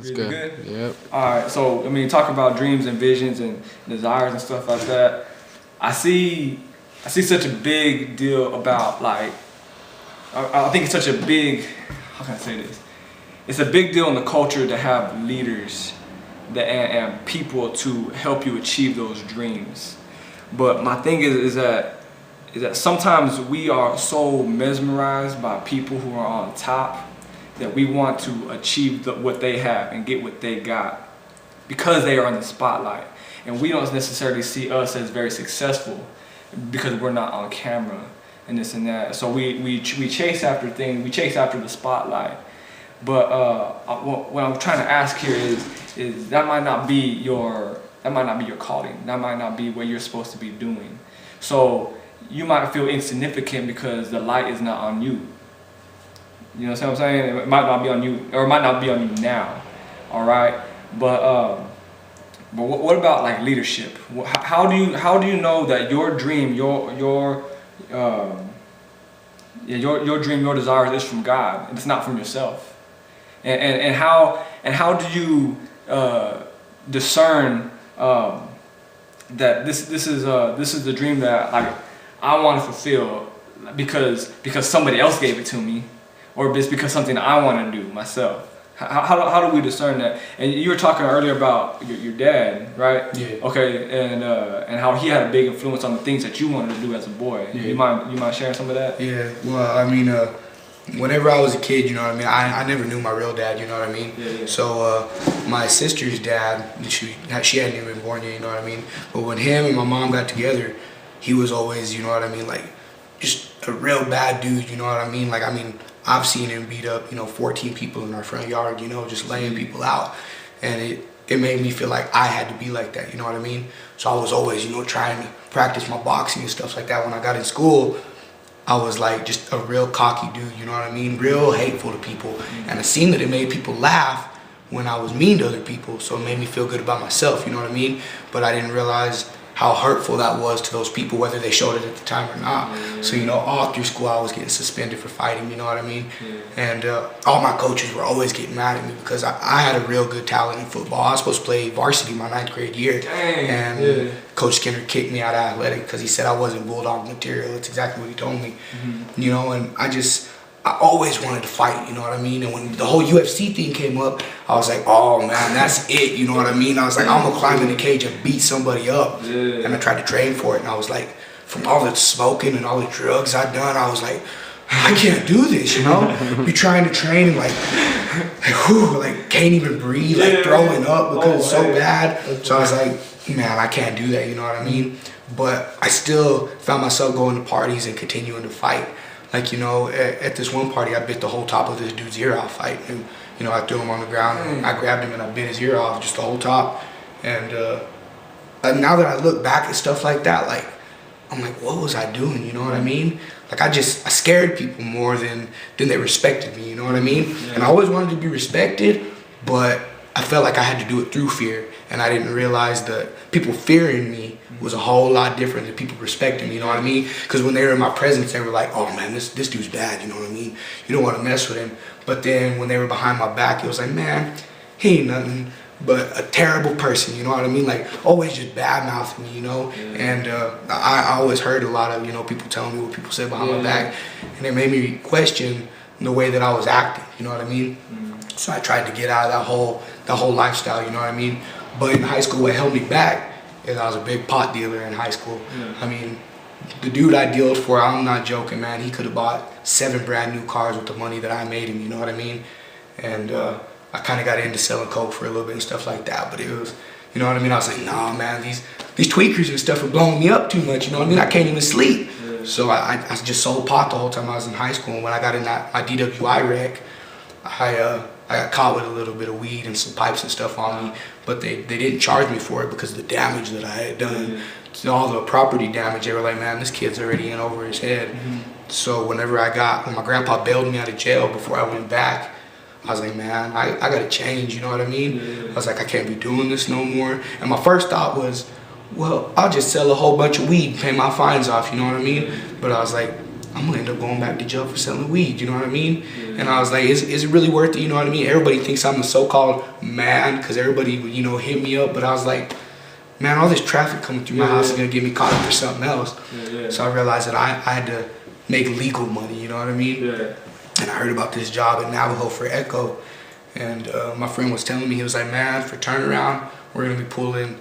That's good. Yep. All right. So, I mean, talk about dreams and visions and desires and stuff like that. I see such a big deal about like, I think it's such a big, how can I say this? It's a big deal in the culture to have leaders and people to help you achieve those dreams. But my thing is that sometimes we are so mesmerized by people who are on top that we want to achieve what they have and get what they got because they are in the spotlight. And we don't necessarily see us as very successful because we're not on camera and this and that. So we chase after things, we chase after the spotlight. But what I'm trying to ask here is that might not be your calling. That might not be what you're supposed to be doing. So you might feel insignificant because the light is not on you. You know what I'm saying? It might not be on you, or it might not be on you now. All right, but what about like leadership? How do you know that your dream, your dream, your desire is from God and it's not from yourself? And how do you discern that this is the dream that like I want to fulfill because somebody else gave it to me, or it's because something I want to do myself? How do we discern that? And you were talking earlier about your dad, right? Yeah. Okay, and how he had a big influence on the things that you wanted to do as a boy. Yeah. You mind sharing some of that? Yeah. Well, I mean, whenever I was a kid, you know what I mean, I never knew my real dad, you know what I mean? Yeah. So my sister's dad, she hadn't even been born yet, you know what I mean? But when him and my mom got together, he was always, you know what I mean, like just a real bad dude, you know what I mean? Like, I mean, I've seen him beat up, 14 people in our front yard, just laying people out. And it made me feel like I had to be like that, you know what I mean? So I was always, trying to practice my boxing and stuff like that. When I got in school, I was like just a real cocky dude, you know what I mean? Real hateful to people. And I seen that it made people laugh when I was mean to other people. So it made me feel good about myself, you know what I mean? But I didn't realize how hurtful that was to those people, whether they showed it at the time or not. Yeah. So, all through school I was getting suspended for fighting, you know what I mean? Yeah. And all my coaches were always getting mad at me because I had a real good talent in football. I was supposed to play varsity my 9th grade year. Dang. And Coach Skinner kicked me out of athletic because he said I wasn't bulldog material. That's exactly what he told me. Mm-hmm. And I always wanted to fight, you know what I mean? And when the whole UFC thing came up, I was like, oh man, that's it, you know what I mean? I was like, I'm gonna climb in the cage and beat somebody up. Yeah. And I tried to train for it, and I was like, from all the smoking and all the drugs I'd done, I was like, I can't do this, You're trying to train and like can't even breathe, like throwing up because it's so bad. So I was like, man, I can't do that, you know what I mean? But I still found myself going to parties and continuing to fight. Like, at this one party, I bit the whole top of this dude's ear off fighting. And, I threw him on the ground and I grabbed him and I bit his ear off, just the whole top. And now that I look back at stuff like that, like, I'm like, what was I doing? You know what I mean? Like, I scared people more than they respected me, you know what I mean? Yeah. And I always wanted to be respected, but I felt like I had to do it through fear. And I didn't realize that people fearing me was a whole lot different than people respecting me, you know what I mean? Because when they were in my presence, they were like, oh man, this dude's bad, you know what I mean? You don't want to mess with him. But then when they were behind my back, it was like, man, he ain't nothing but a terrible person, you know what I mean? Like, always just bad-mouthing me, Yeah. And I always heard a lot of, people telling me what people said behind my back. And it made me question the way that I was acting, you know what I mean? So I tried to get out of that whole lifestyle, you know what I mean? But in high school, what held me back is I was a big pot dealer in high school. Yeah. I mean, the dude I dealed for, I'm not joking, man. He could have bought 7 brand new cars with the money that I made him, you know what I mean? And I kind of got into selling coke for a little bit and stuff like that. But it was, you know what I mean? I was like, nah, man, these tweakers and stuff are blowing me up too much, you know what I mean? I can't even sleep. Yeah. So I just sold pot the whole time I was in high school. And when I got in my DWI wreck, I got caught with a little bit of weed and some pipes and stuff on me, but they didn't charge me for it because of the damage that I had done. So all the property damage, they were like, man, this kid's already in over his head. So when my grandpa bailed me out of jail before I went back, I was like, man, I gotta change, you know what I mean? I was like, I can't be doing this no more. And my first thought was, well, I'll just sell a whole bunch of weed and pay my fines off, you know what I mean? But I was like, I'm gonna end up going back to jail for selling weed, you know what I mean? And I was like, is it really worth it, you know what I mean? Everybody thinks I'm a so-called man because everybody would, you know, hit me up, but I was like, man, all this traffic coming through my house is gonna get me caught up for something else. So I realized that I had to make legal money, you know what I mean? And I heard about this job in Navajo for Echo, and my friend was telling me, he was like, man, for turnaround, we're gonna be pulling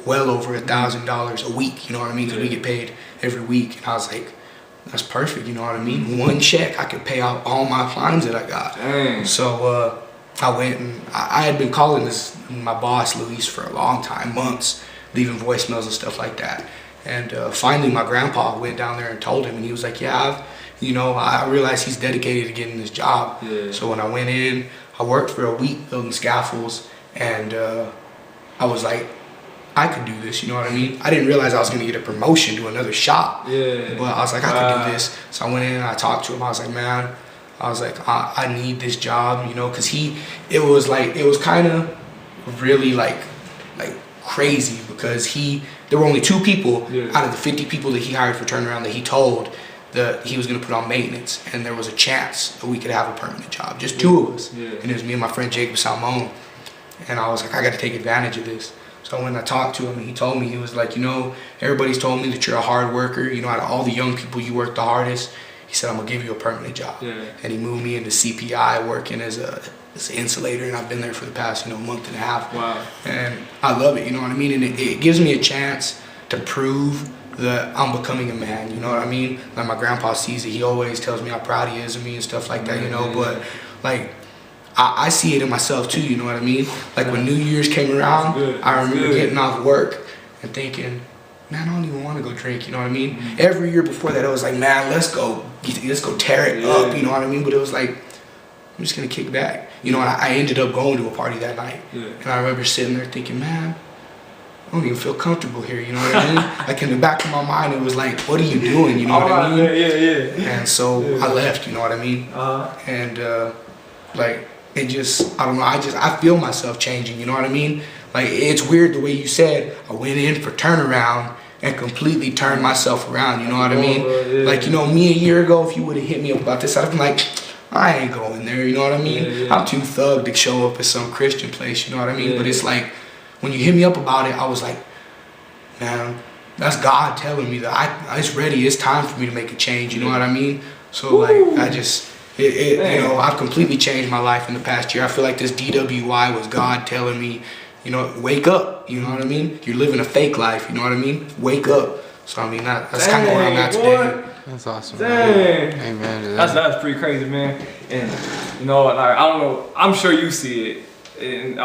well over $1,000 a week, you know what I mean? Because we get paid every week. And I was like, that's perfect, you know what I mean? One check, I could pay out all my fines that I got. Dang. So I went and I had been calling my boss, Luis, for a long time, months, leaving voicemails and stuff like that. And finally my grandpa went down there and told him, and he was like, yeah, I realized he's dedicated to getting this job. So when I went in, I worked for a week building scaffolds, and I was like, I could do this, you know what I mean? I didn't realize I was gonna get a promotion to another shop. But I was like, I could do this. So I went in and I talked to him. I was like, man, I need this job, you know, because it was kind of really like crazy, because there were only 2 people out of the 50 people that he hired for turnaround that he told that he was gonna put on maintenance, and there was a chance that we could have a permanent job, just 2 of us. And it was me and my friend Jacob Salmon. And I was like, I gotta take advantage of this. So when I talked to him, and he told me, he was like, you know, everybody's told me that you're a hard worker. You know, out of all the young people, you work the hardest. He said, I'm gonna give you a permanent job. And he moved me into CPI, working as an insulator, and I've been there for the past, month and a half. And I love it, you know what I mean? And it gives me a chance to prove that I'm becoming a man, you know what I mean? Like my grandpa sees it, he always tells me how proud he is of me and stuff like that, you know, but like, I see it in myself too, you know what I mean? Like when New Year's came around, I remember getting off work and thinking, man, I don't even want to go drink, you know what I mean? Every year before that, I was like, man, let's go tear it up, you know what I mean? But it was like, I'm just gonna kick back. You know, and I ended up going to a party that night. And I remember sitting there thinking, man, I don't even feel comfortable here, you know what I mean? Like in the back of my mind, it was like, what are you doing, you know what I mean? And so I left, you know what I mean? And like, it just, I don't know, I feel myself changing, you know what I mean? Like, it's weird the way you said, I went in for turnaround and completely turned myself around, you know what I mean? Like, you know, me a year ago, if you would have hit me up about this, I'd have been like, I ain't going there, you know what I mean? I'm too thug to show up at some Christian place, you know what I mean? But it's like, when you hit me up about it, I was like, man, that's God telling me that it's ready, it's time for me to make a change, you know what I mean? So like, you know, I've completely changed my life in the past year. I feel like this DWI was God telling me, you know, wake up, you know what I mean? You're living a fake life, you know what I mean? Wake up. So I mean, that's kind of where I'm at today. That's awesome. Dang. Amen to that. That's pretty crazy, man. And you know, like, I don't know, I'm sure you see it. And